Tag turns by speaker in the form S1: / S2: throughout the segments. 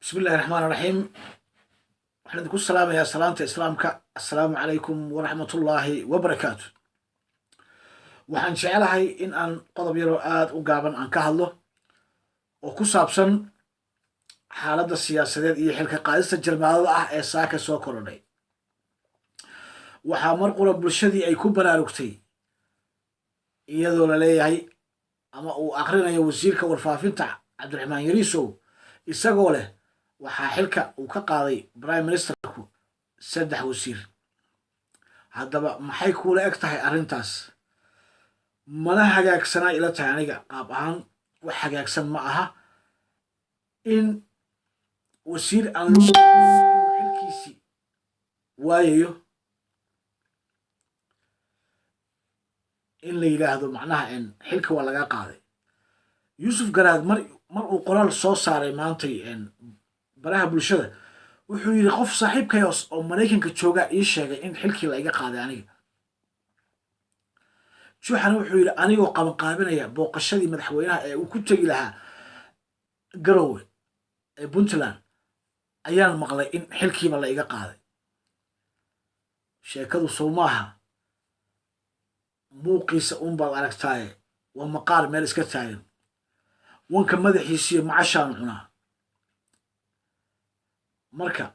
S1: بسم الله الرحمن الرحيم. waxaan idinku salaamayaa salaanta islaamka. assalaamu calaykum waraxmatullaahi wabarakaatu. waxaan jecelahay in aan qodob yaroo aada u gaaban aan ka hadlo oo ku saabsan xaaladda siyaasadeed iyo xilka qaadista jarmaadada ah ee saaka soo korodhay. waxaa mar qura bulshadii ay ku baraarugtay iyadoo la leeyahay ama uu akrinayo wasiirka warfaafinta cabdiraxmaan yariisow isagoo leh waxaa xilka uu ka qaaday prime ministerku 3 wasiir. haddaba maxay kuula eg tahay arrintaas? mana hagaagsanaa ila tahay aniga qaab ahaan wax hagaagsan ma aha in wasiir aan lagu xilkiisi waayayo in la yidhaahdo macnaha xilka waa laga qaaday. yuusuf garaad mar uu qoraal soo saaray maantay baraha bulshada wuxuu yidhi qof saaxiibkay oo maraykanka jooga ii sheegay in xilkii la iga qaaday aniga. juuxana wuxuu yidhi anigoo qabanqaabinaya booqashadii madaxweynaha ee uu ku tegi lahaa garowe ee puntland ayaan maqlay in xilkiiba la iga qaaday. sheekadu sow maaha muuqiisa unbaad aragtaaye waa maqaar meel iska taagan. wanka madaxiisiyo macashaan cunaa. marka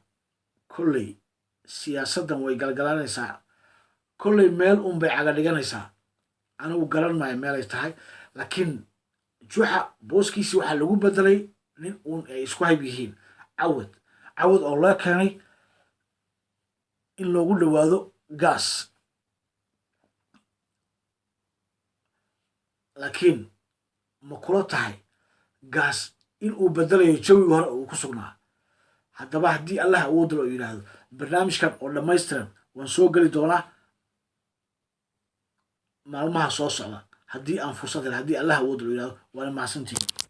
S1: kolley siyaasaddan way galgalanaysaa, kolley meel unbay caga dhiganaysaa. anigu garan maayo meelay tahay, laakiin juuxa booskiisii waxaa lagu bedelay nin uun ay isku hayb yihiin cawad oo loo keenay in loogu dhowaado gaas. laakiin ma kula tahay gaas in uu bedelayo jawigii hore uu ku sugnaa? haddaba haddii allah awoodda loo yidhaahdo barnaamijkan oo dhammaystiran waan soo geli doonaa maalmaha soo socda haddii aan fursad hel, haddii allah awoodda loo yidhahdo. waana mahadsantihiin.